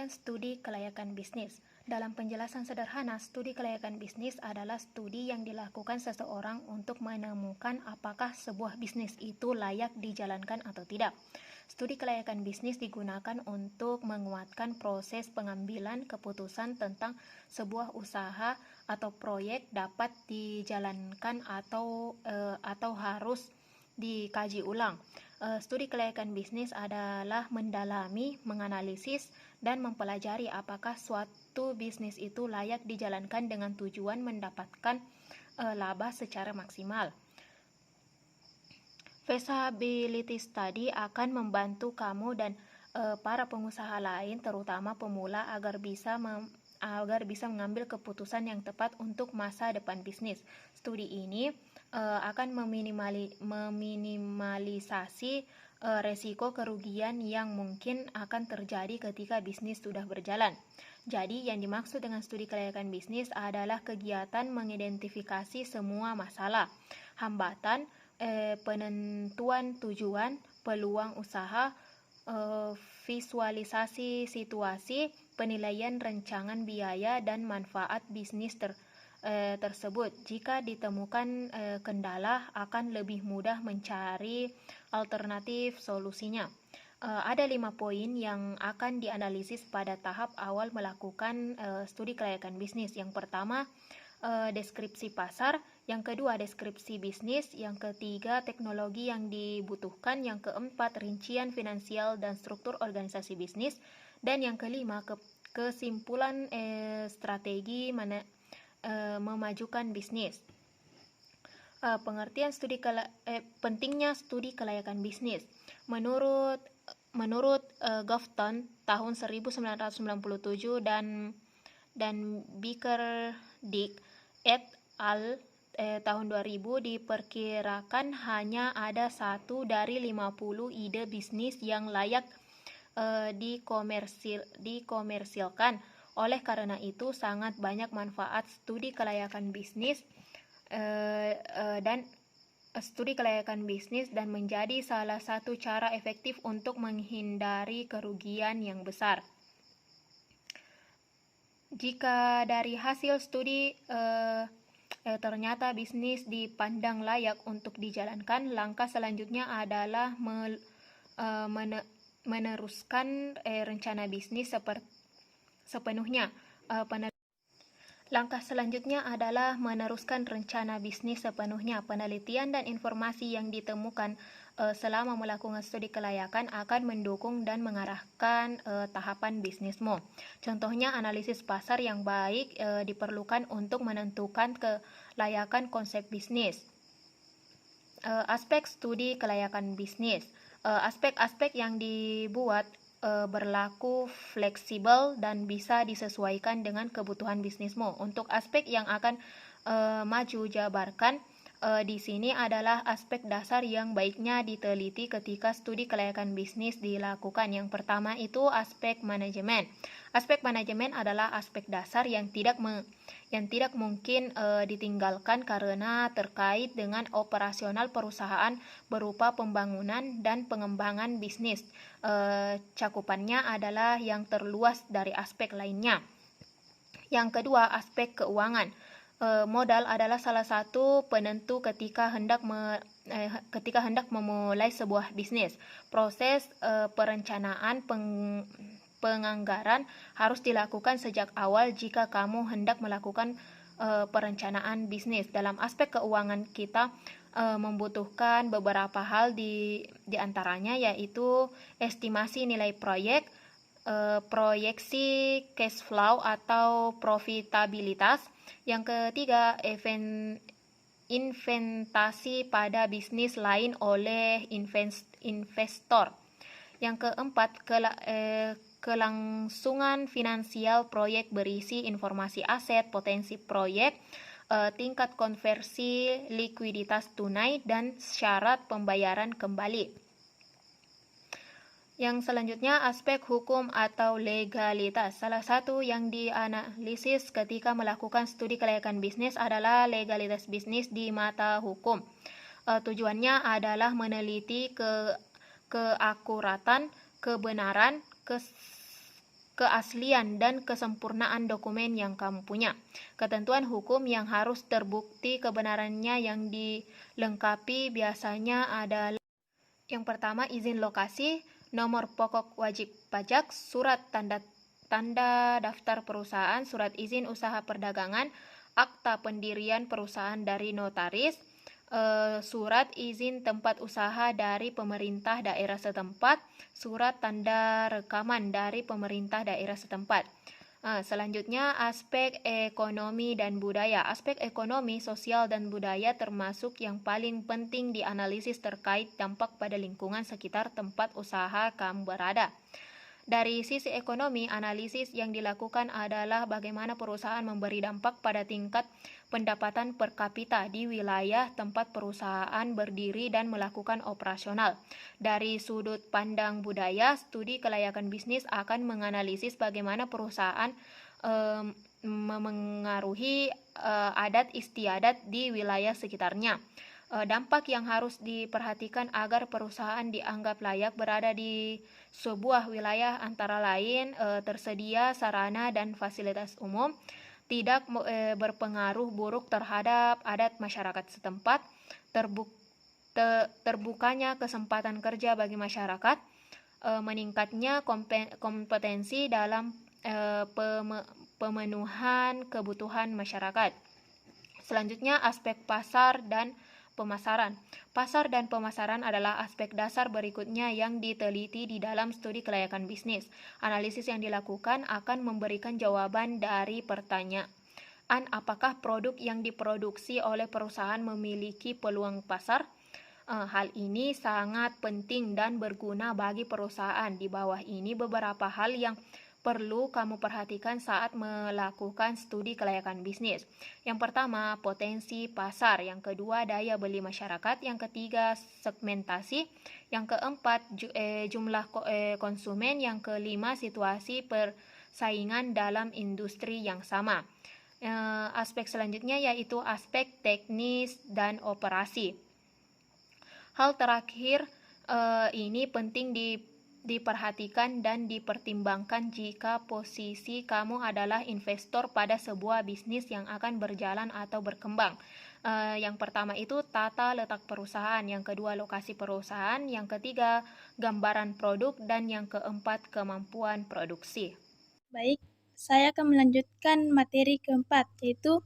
Pengertian studi kelayakan bisnis. Dalam penjelasan sederhana, studi kelayakan bisnis adalah studi yang dilakukan seseorang untuk menemukan apakah sebuah bisnis itu layak dijalankan atau tidak. Studi kelayakan bisnis digunakan untuk menguatkan proses pengambilan keputusan tentang sebuah usaha atau proyek dapat dijalankan atau harus dikaji ulang. Studi kelayakan bisnis adalah mendalami, menganalisis, dan mempelajari apakah suatu bisnis itu layak dijalankan dengan tujuan mendapatkan laba secara maksimal. Feasibility study akan membantu kamu dan para pengusaha lain, terutama pemula, agar bisa mengambil keputusan yang tepat untuk masa depan bisnis. Studi ini akan meminimalisasi resiko kerugian yang mungkin akan terjadi ketika bisnis sudah berjalan. Jadi, yang dimaksud dengan studi kelayakan bisnis adalah kegiatan mengidentifikasi semua masalah, hambatan, penentuan tujuan, peluang usaha, visualisasi situasi, penilaian rancangan biaya dan manfaat bisnis tersebut. Jika ditemukan kendala, akan lebih mudah mencari alternatif solusinya. Ada 5 poin yang akan dianalisis pada tahap awal melakukan studi kelayakan bisnis. Yang pertama, deskripsi pasar. Yang kedua, deskripsi bisnis. Yang ketiga, teknologi yang dibutuhkan. Yang keempat, rincian finansial dan struktur organisasi bisnis. Dan yang kelima, kesimpulan strategi memajukan bisnis. Pengertian pentingnya studi kelayakan bisnis. Menurut Gofton tahun 1997 dan Baker Dick et al. Tahun 2000 diperkirakan hanya ada 1 dari 50 ide bisnis yang layak dikomersilkan. Oleh karena itu, sangat banyak manfaat studi kelayakan bisnis dan menjadi salah satu cara efektif untuk menghindari kerugian yang besar. Jika dari hasil studi ternyata bisnis dipandang layak untuk dijalankan, langkah selanjutnya adalah meneruskan rencana bisnis sepenuhnya. Langkah selanjutnya adalah meneruskan rencana bisnis sepenuhnya. Penelitian dan informasi yang ditemukan selama melakukan studi kelayakan akan mendukung dan mengarahkan tahapan bisnismu. Contohnya, analisis pasar yang baik diperlukan untuk menentukan kelayakan konsep bisnis. Aspek studi kelayakan bisnis. Aspek-aspek yang dibuat berlaku fleksibel dan bisa disesuaikan dengan kebutuhan bisnismu. Untuk aspek yang akan maju jabarkan di sini adalah aspek dasar yang baiknya diteliti ketika studi kelayakan bisnis dilakukan. Yang pertama itu aspek manajemen. Aspek manajemen adalah aspek dasar yang tidak mungkin ditinggalkan karena terkait dengan operasional perusahaan berupa pembangunan dan pengembangan bisnis. Cakupannya adalah yang terluas dari aspek lainnya. Yang kedua, aspek keuangan. Modal adalah salah satu penentu ketika hendak memulai sebuah bisnis. Proses perencanaan penganggaran harus dilakukan sejak awal jika kamu hendak melakukan perencanaan bisnis. Dalam aspek keuangan, kita membutuhkan beberapa hal di antaranya, yaitu estimasi nilai proyek, proyeksi cash flow atau profitabilitas. Yang ketiga, investasi pada bisnis lain oleh investor. Yang keempat, kelangsungan finansial proyek berisi informasi aset, potensi proyek, tingkat konversi likuiditas tunai, dan syarat pembayaran kembali. Yang selanjutnya, aspek hukum atau legalitas. Salah satu yang dianalisis ketika melakukan studi kelayakan bisnis adalah legalitas bisnis di mata hukum. Tujuannya adalah meneliti keakuratan, kebenaran, keaslian dan kesempurnaan dokumen yang kamu punya. Ketentuan hukum yang harus terbukti kebenarannya yang dilengkapi biasanya adalah yang pertama, izin lokasi, nomor pokok wajib pajak, surat tanda daftar perusahaan, surat izin usaha perdagangan, akta pendirian perusahaan dari notaris, surat izin tempat usaha dari pemerintah daerah setempat, surat tanda rekaman dari pemerintah daerah setempat. Selanjutnya, aspek ekonomi dan budaya. Aspek ekonomi, sosial, dan budaya termasuk yang paling penting dianalisis terkait dampak pada lingkungan sekitar tempat usaha kamu berada. Dari sisi ekonomi, analisis yang dilakukan adalah bagaimana perusahaan memberi dampak pada tingkat pendapatan per kapita di wilayah tempat perusahaan berdiri dan melakukan operasional. Dari sudut pandang budaya, studi kelayakan bisnis akan menganalisis bagaimana perusahaan memengaruhi adat istiadat di wilayah sekitarnya. Dampak yang harus diperhatikan agar perusahaan dianggap layak berada di sebuah wilayah antara lain tersedia sarana dan fasilitas umum, tidak berpengaruh buruk terhadap adat masyarakat setempat, terbukanya kesempatan kerja bagi masyarakat, meningkatnya kompetensi dalam pemenuhan kebutuhan masyarakat. Selanjutnya, aspek pasar dan pemasaran. Pasar dan pemasaran adalah aspek dasar berikutnya yang diteliti di dalam studi kelayakan bisnis. Analisis yang dilakukan akan memberikan jawaban dari pertanyaan apakah produk yang diproduksi oleh perusahaan memiliki peluang pasar. Hal ini sangat penting dan berguna bagi perusahaan. Di bawah ini beberapa hal yang perlu kamu perhatikan saat melakukan studi kelayakan bisnis. Yang pertama, potensi pasar. Yang kedua, daya beli masyarakat. Yang ketiga, segmentasi. Yang keempat, jumlah konsumen. Yang kelima, situasi persaingan dalam industri yang sama. Aspek selanjutnya yaitu aspek teknis dan operasi. Hal terakhir ini penting diperhatikan dan dipertimbangkan jika posisi kamu adalah investor pada sebuah bisnis yang akan berjalan atau berkembang. Yang pertama itu tata letak perusahaan, yang kedua lokasi perusahaan, yang ketiga gambaran produk, dan yang keempat kemampuan produksi. Baik, saya akan melanjutkan materi keempat, yaitu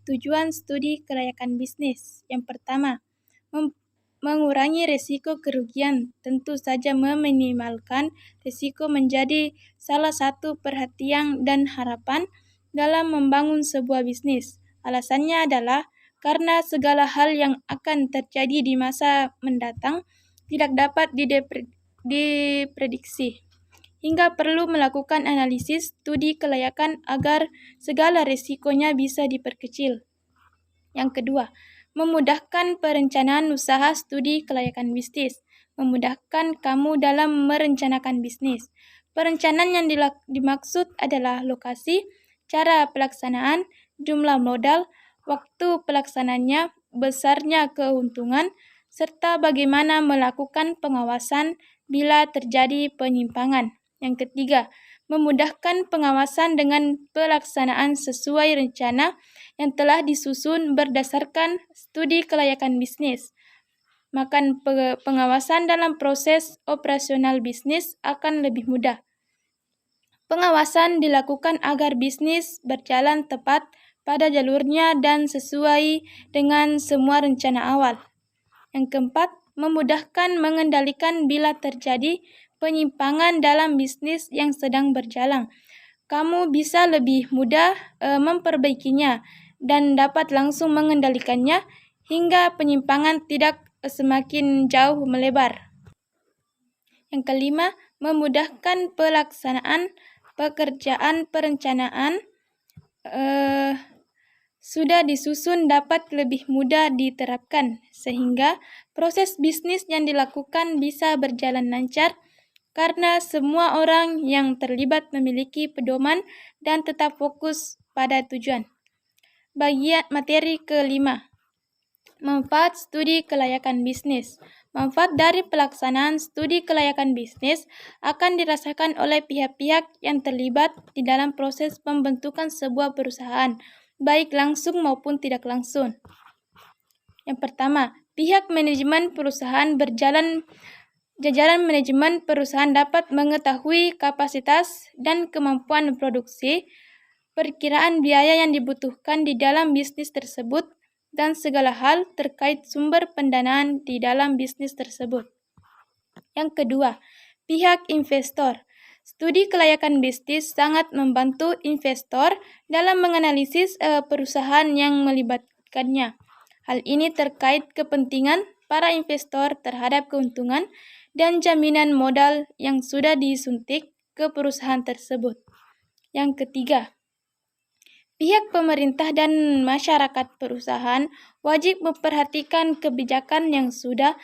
tujuan studi kelayakan bisnis. Yang pertama, mengurangi risiko kerugian. Tentu saja meminimalkan risiko menjadi salah satu perhatian dan harapan dalam membangun sebuah bisnis. Alasannya adalah karena segala hal yang akan terjadi di masa mendatang tidak dapat diprediksi, hingga perlu melakukan analisis studi kelayakan agar segala risikonya bisa diperkecil. Yang kedua, memudahkan perencanaan usaha. Studi kelayakan bisnis memudahkan kamu dalam merencanakan bisnis. Perencanaan yang dimaksud adalah lokasi, cara pelaksanaan, jumlah modal, waktu pelaksanaannya, besarnya keuntungan, serta bagaimana melakukan pengawasan bila terjadi penyimpangan. Yang ketiga, memudahkan pengawasan dengan pelaksanaan sesuai rencana yang telah disusun berdasarkan studi kelayakan bisnis. Maka pengawasan dalam proses operasional bisnis akan lebih mudah. Pengawasan dilakukan agar bisnis berjalan tepat pada jalurnya dan sesuai dengan semua rencana awal. Yang keempat, memudahkan mengendalikan bila terjadi penyimpangan dalam bisnis yang sedang berjalan. Kamu bisa lebih mudah memperbaikinya dan dapat langsung mengendalikannya hingga penyimpangan tidak semakin jauh melebar. Yang kelima, memudahkan pelaksanaan pekerjaan. Perencanaan sudah disusun dapat lebih mudah diterapkan, sehingga proses bisnis yang dilakukan bisa berjalan lancar karena semua orang yang terlibat memiliki pedoman dan tetap fokus pada tujuan. Bagian materi kelima, manfaat studi kelayakan bisnis. Manfaat dari pelaksanaan studi kelayakan bisnis akan dirasakan oleh pihak-pihak yang terlibat di dalam proses pembentukan sebuah perusahaan, baik langsung maupun tidak langsung. Yang pertama, pihak manajemen perusahaan jajaran manajemen perusahaan dapat mengetahui kapasitas dan kemampuan produksi, perkiraan biaya yang dibutuhkan di dalam bisnis tersebut, dan segala hal terkait sumber pendanaan di dalam bisnis tersebut. Yang kedua, pihak investor. Studi kelayakan bisnis sangat membantu investor dalam menganalisis perusahaan yang melibatkannya. Hal ini terkait kepentingan para investor terhadap keuntungan dan jaminan modal yang sudah disuntik ke perusahaan tersebut. Yang ketiga, pihak pemerintah dan masyarakat perusahaan wajib memperhatikan kebijakan yang sudah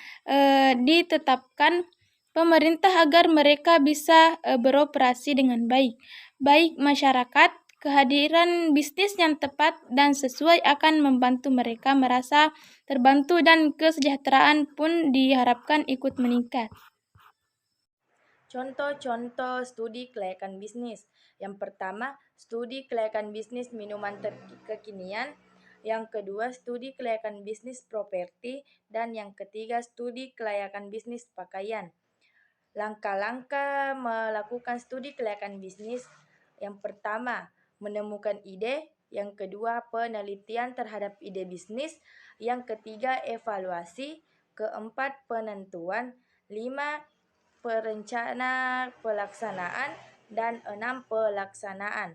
ditetapkan pemerintah agar mereka bisa beroperasi dengan baik. Baik masyarakat, kehadiran bisnis yang tepat dan sesuai akan membantu mereka merasa terbantu dan kesejahteraan pun diharapkan ikut meningkat. Contoh-contoh studi kelayakan bisnis. Yang pertama, studi kelayakan bisnis minuman kekinian. Yang kedua, studi kelayakan bisnis properti. Dan yang ketiga, studi kelayakan bisnis pakaian. Langkah-langkah melakukan studi kelayakan bisnis. Yang pertama, menemukan ide. Yang kedua, penelitian terhadap ide bisnis. Yang ketiga, evaluasi. Keempat, penentuan. 5, perencana pelaksanaan, dan 6, pelaksanaan.